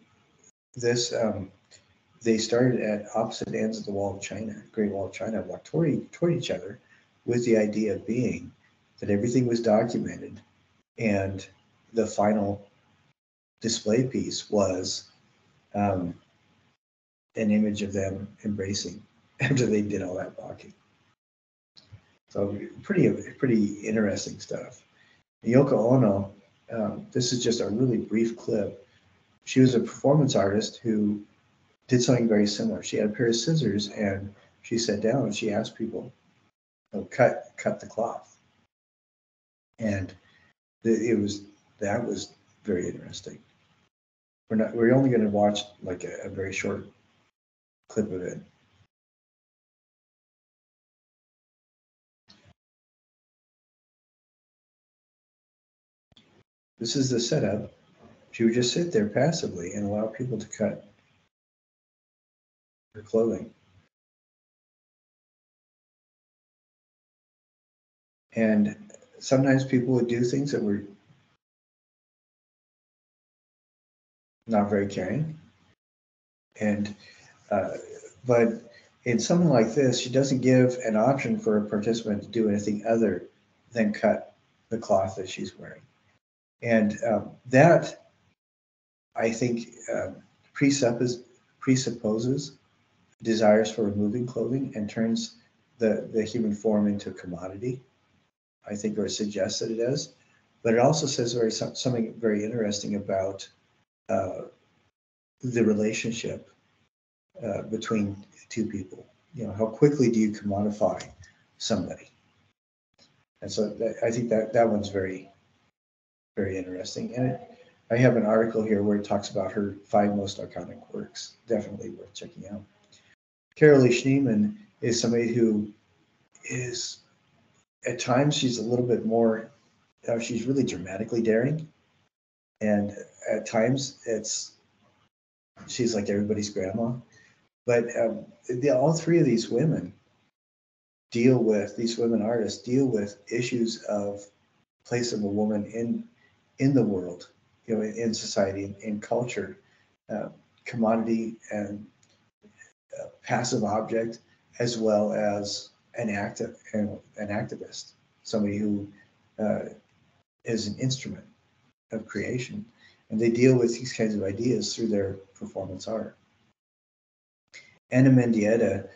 this they started at opposite ends of the Wall of China, Great Wall of China, walked toward each other, with the idea being that everything was documented, and the final display piece was an image of them embracing after they did all that walking. So pretty interesting stuff. Yoko Ono, this is just a really brief clip. She was a performance artist who did something very similar. She had a pair of scissors, and she sat down and she asked people, cut the cloth. And that was very interesting. We're only going to watch like a very short clip of it. This is the setup. She would just sit there passively and allow people to cut her clothing. And sometimes people would do things that were not very caring. And but in something like this, she doesn't give an option for a participant to do anything other than cut the cloth that she's wearing. And that, I think, presupposes desires for removing clothing and turns the human form into a commodity, I think, or suggests that it does. But it also says something very interesting about the relationship between two people. How quickly do you commodify somebody? And so I think that one's very, very interesting. And I have an article here where it talks about her 5 most iconic works. Definitely worth checking out. Carolee Schneemann is somebody who is, at times, she's a little bit more, she's really dramatically daring. And at times, she's like everybody's grandma. But all 3 of these women these women artists deal with issues of place of a woman in the world, in society, in culture, commodity and passive object, as well as an activist, somebody who is an instrument of creation, and they deal with these kinds of ideas through their performance art. Anna Mendieta,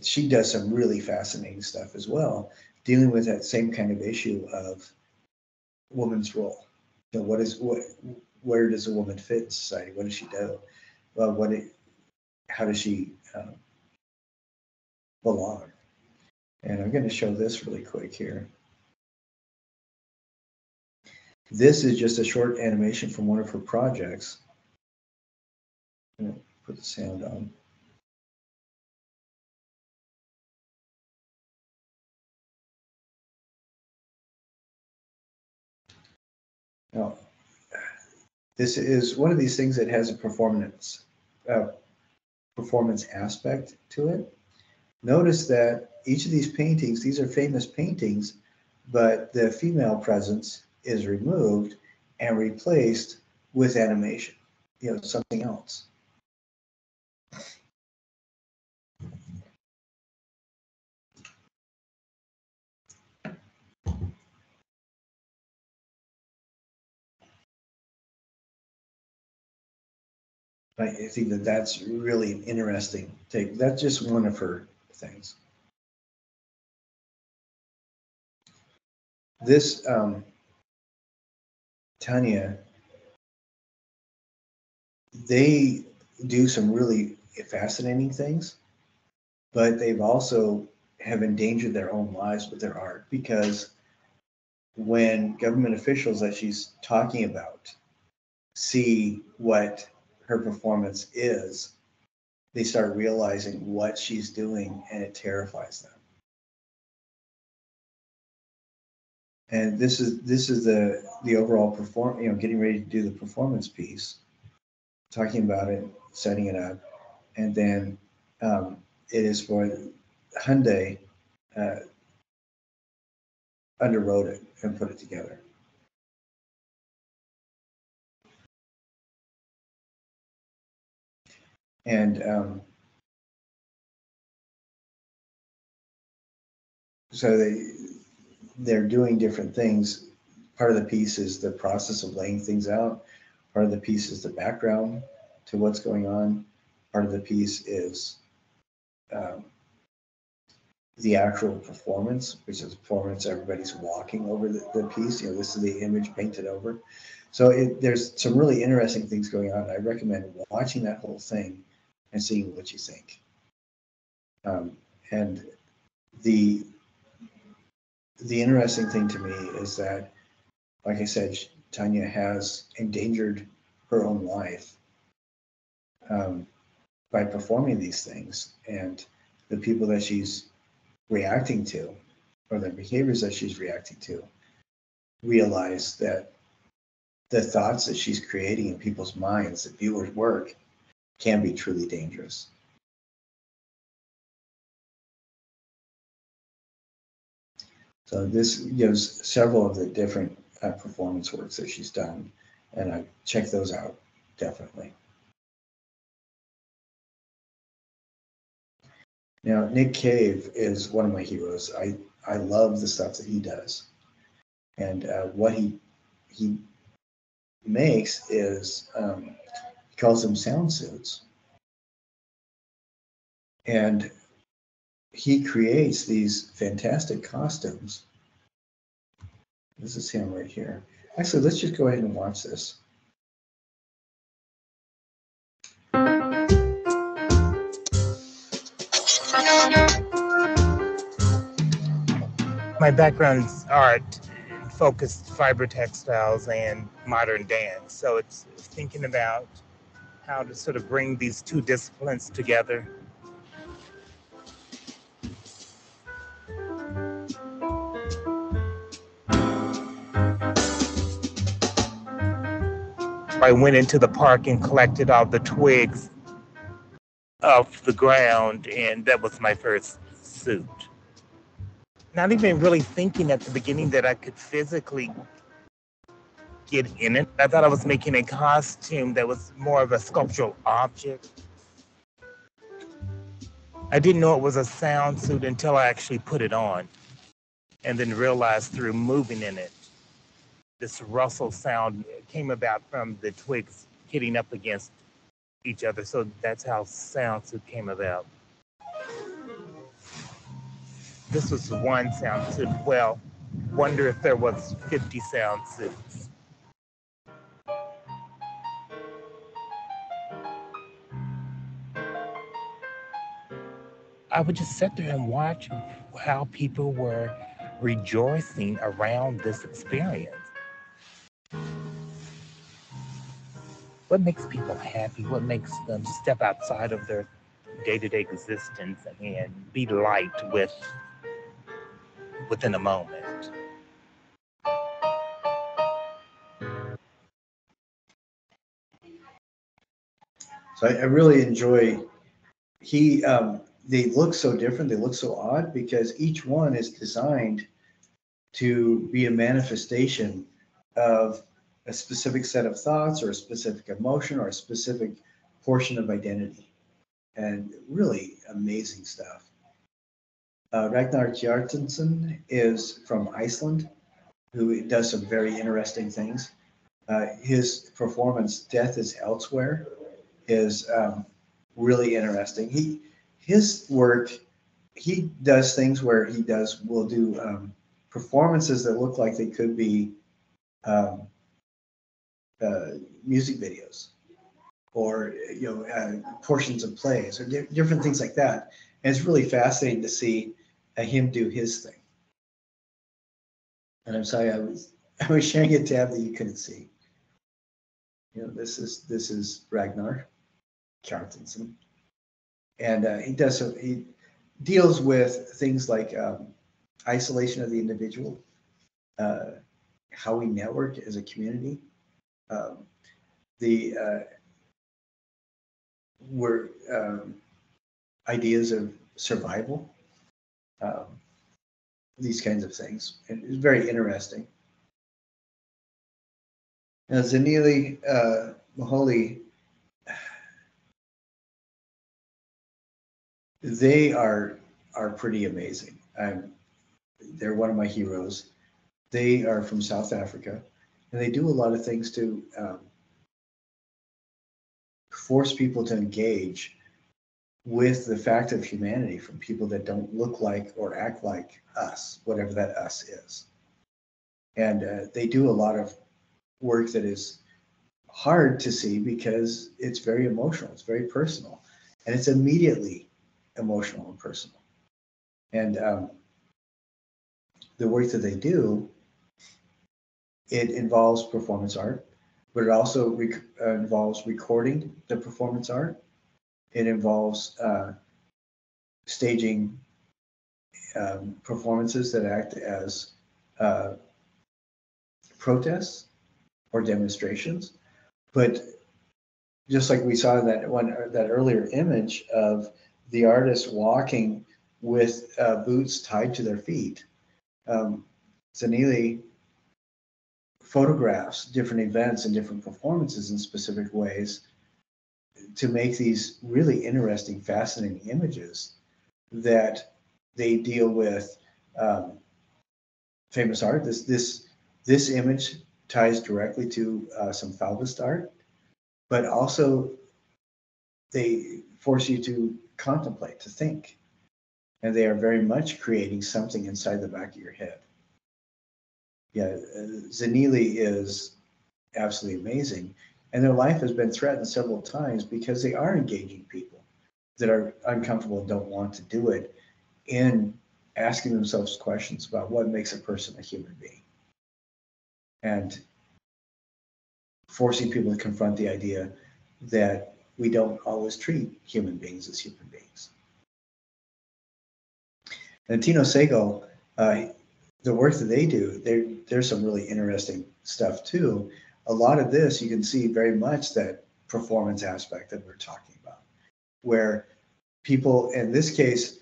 she does some really fascinating stuff as well, dealing with that same kind of issue of woman's role. Where does a woman fit in society? What does she do? Well, how does she belong? And I'm going to show this really quick here. This is just a short animation from one of her projects. I'm going to put the sound on. Now, this is one of these things that has a performance aspect to it. Notice that each of these paintings, these are famous paintings, but the female presence is removed and replaced with animation, something else. I think that that's really an interesting take. That's just one of her things. This Tanya, they do some really fascinating things, but they've also have endangered their own lives with their art, because when government officials that she's talking about see what her performance is, they start realizing what she's doing, and it terrifies them. And this is the overall getting ready to do the performance piece, talking about it, setting it up, and then it is for Hyundai underwrote it and put it together. And so they're doing different things. Part of the piece is the process of laying things out. Part of the piece is the background to what's going on. Part of the piece is the actual performance, which is performance. Everybody's walking over the piece. This is the image painted over. So there's some really interesting things going on. I recommend watching that whole thing and seeing what you think. And the interesting thing to me is that, like I said, Tanya has endangered her own life by performing these things, and the people that she's reacting to, or the behaviors that she's reacting to, realize that the thoughts that she's creating in people's minds, that viewers' work, can be truly dangerous. So this gives several of the different performance works that she's done, and I check those out, definitely. Now, Nick Cave is one of my heroes. I love the stuff that he does. And what he makes is, he calls them sound suits. And he creates these fantastic costumes. This is him right here. Actually, let's just go ahead and watch this. My background's art, focused fiber textiles and modern dance. So it's thinking about how to sort of bring these two disciplines together. I went into the park and collected all the twigs off the ground, and that was my first suit. Not even really thinking at the beginning that I could physically get in it. I thought I was making a costume that was more of a sculptural object. I didn't know it was a sound suit until I actually put it on, and then realized through moving in it, this rustle sound came about from the twigs hitting up against each other. So that's how sound suit came about. This was one sound suit. Well, wonder if there was 50 sound suits. I would just sit there and watch how people were rejoicing around this experience. What makes people happy? What makes them step outside of their day-to-day existence and be light within a moment? So I really enjoy, he they look so different, they look so odd because each one is designed to be a manifestation of a specific set of thoughts or a specific emotion or a specific portion of identity. And really amazing stuff. Ragnar Kjartansson is from Iceland, who does some very interesting things. His performance, Death is Elsewhere, is really interesting. His work, he does things where will do performances that look like they could be um, music videos or portions of plays or different things like that. And it's really fascinating to see him do his thing. And I'm sorry, I was sharing a tab that you couldn't see. This is Ragnar Kjartansson, and he deals with things like isolation of the individual, how we network as a community, the ideas of survival, these kinds of things. And it's very interesting. Now, Zanili Maholi, they are pretty amazing. They're one of my heroes. They are from South Africa, and they do a lot of things to force people to engage with the fact of humanity from people that don't look like or act like us, whatever that us is. And they do a lot of work that is hard to see because it's very emotional, it's very personal, and it's immediately emotional and personal. And the work that they do, it involves performance art, but it also involves recording the performance art. It involves staging performances that act as protests or demonstrations. But just like we saw in that earlier image of the artist walking with boots tied to their feet, Zanili photographs different events and different performances in specific ways to make these really interesting, fascinating images that they deal with famous art. This image ties directly to some Fauvist art, but also they force you to contemplate, to think, and they are very much creating something inside the back of your head. Yeah, Zanili is absolutely amazing, and their life has been threatened several times because they are engaging people that are uncomfortable and don't want to do it in asking themselves questions about what makes a person a human being, and forcing people to confront the idea that we don't always treat human beings as human beings. And Tino Sego, the work that they do, there's some really interesting stuff too. A lot of this, you can see very much that performance aspect that we're talking about, where people, in this case,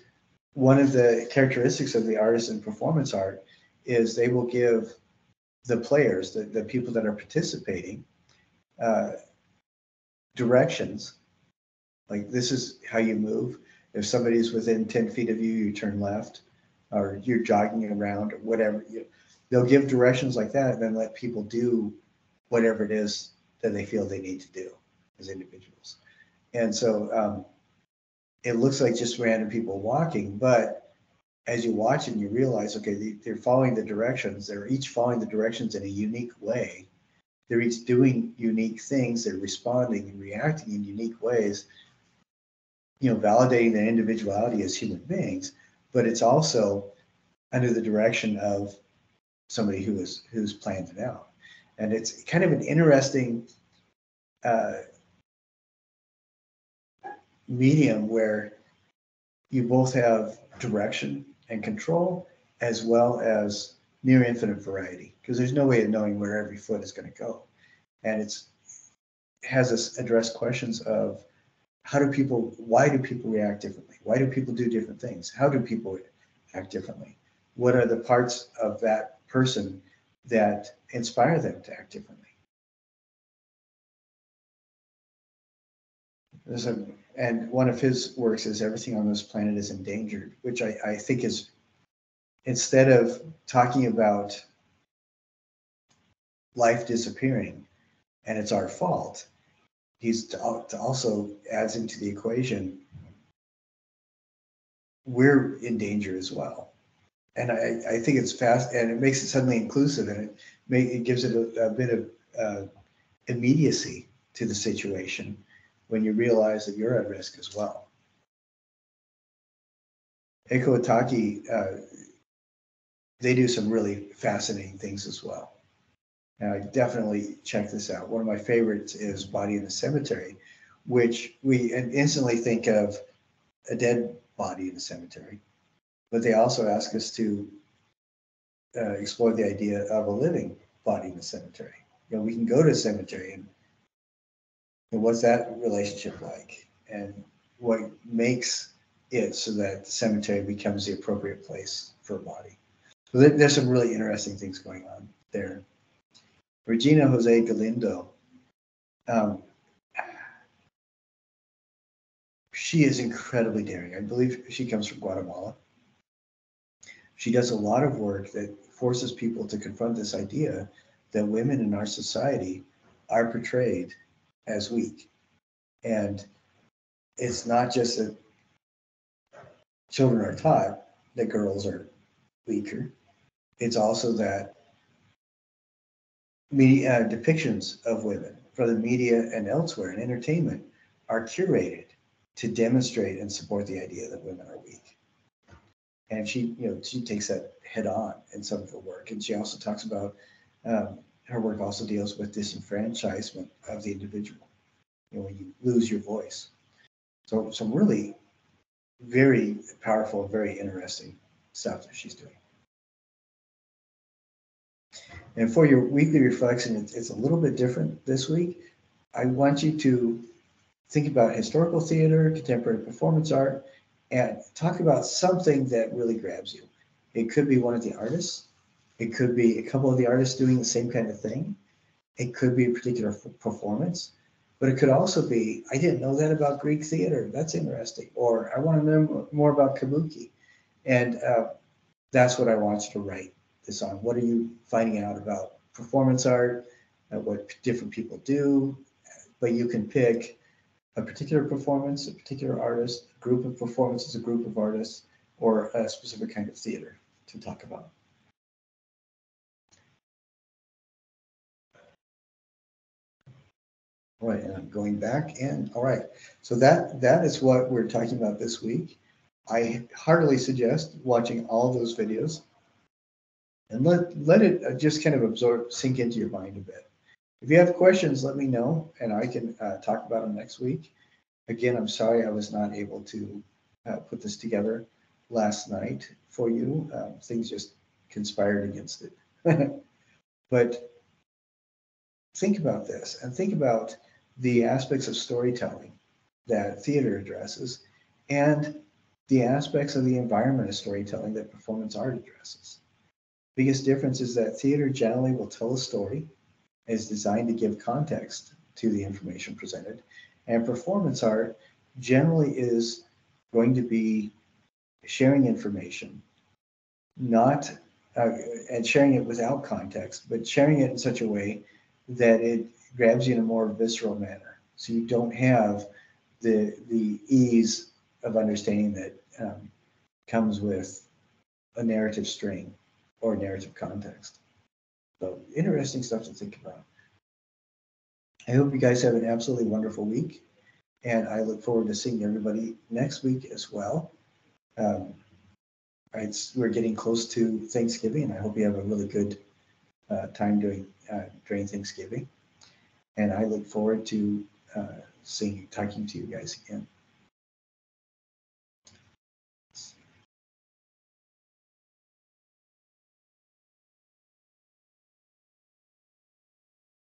one of the characteristics of the artist in performance art is they will give the players, the people that are participating, directions. Like, this is how you move. If somebody's within 10 feet of you, you turn left, or you're jogging around, or whatever. They'll give directions like that and then let people do whatever it is that they feel they need to do as individuals. And so it looks like just random people walking, but as you watch it, you realize, okay, they're following the directions. They're each following the directions in a unique way. They're each doing unique things. They're responding and reacting in unique ways, validating their individuality as human beings, but it's also under the direction of somebody who's planned it out. And it's kind of an interesting medium where you both have direction and control as well as near infinite variety, because there's no way of knowing where every foot is going to go. And has us address questions of why do people react differently? Why do people do different things? How do people act differently? What are the parts of that person that inspire them to act differently? And one of his works is Everything on This Planet is Endangered, which I think is, instead of talking about life disappearing and it's our fault, he's also adds into the equation, we're in danger as well. And I think it's fast, and it makes it suddenly inclusive, and it gives it a bit of immediacy to the situation when you realize that you're at risk as well. Eiko Itaki, they do some really fascinating things as well. And I definitely check this out. One of my favorites is Body in the Cemetery, which we instantly think of a dead body in the cemetery, but they also ask us to explore the idea of a living body in the cemetery. You know, we can go to a cemetery and what's that relationship like, and what makes it so that the cemetery becomes the appropriate place for a body. So there's some really interesting things going on there. Regina Jose Galindo, she is incredibly daring. I believe she comes from Guatemala. She does a lot of work that forces people to confront this idea that women in our society are portrayed as weak. And it's not just that children are taught that girls are weaker. It's also that media depictions of women from the media and elsewhere in entertainment are curated to demonstrate and support the idea that women are weak. And she takes that head on in some of her work. And she also talks about her work also deals with disenfranchisement of the individual. You know, when you lose your voice. So some really very powerful, very interesting stuff that she's doing. And for your weekly reflection, it's a little bit different this week. I want you to think about historical theater, contemporary performance art, and talk about something that really grabs you. It could be one of the artists. It could be a couple of the artists doing the same kind of thing. It could be a particular performance, but it could also be, I didn't know that about Greek theater. That's interesting. Or I want to know more about kabuki. And that's what I want you to write this on. What are you finding out about performance art, what different people do? But you can pick a particular performance, a particular artist, a group of performances, a group of artists, or a specific kind of theater to talk about. All right, and I'm going back and all right. So that is what we're talking about this week. I heartily suggest watching all those videos and let it just kind of sink into your mind a bit. If you have questions, let me know and I can talk about them next week. Again, I'm sorry I was not able to put this together last night for you. Things just conspired against it. But think about this and think about the aspects of storytelling that theater addresses and the aspects of the environment of storytelling that performance art addresses. Biggest difference is that theater generally will tell a story, is designed to give context to the information presented, and performance art generally is going to be sharing information, not and sharing it without context, but sharing it in such a way that it grabs you in a more visceral manner. So you don't have the ease of understanding that comes with a narrative string or narrative context. So interesting stuff to think about. I hope you guys have an absolutely wonderful week, and I look forward to seeing everybody next week as well. We're getting close to Thanksgiving, and I hope you have a really good time during Thanksgiving. And I look forward to talking to you guys again.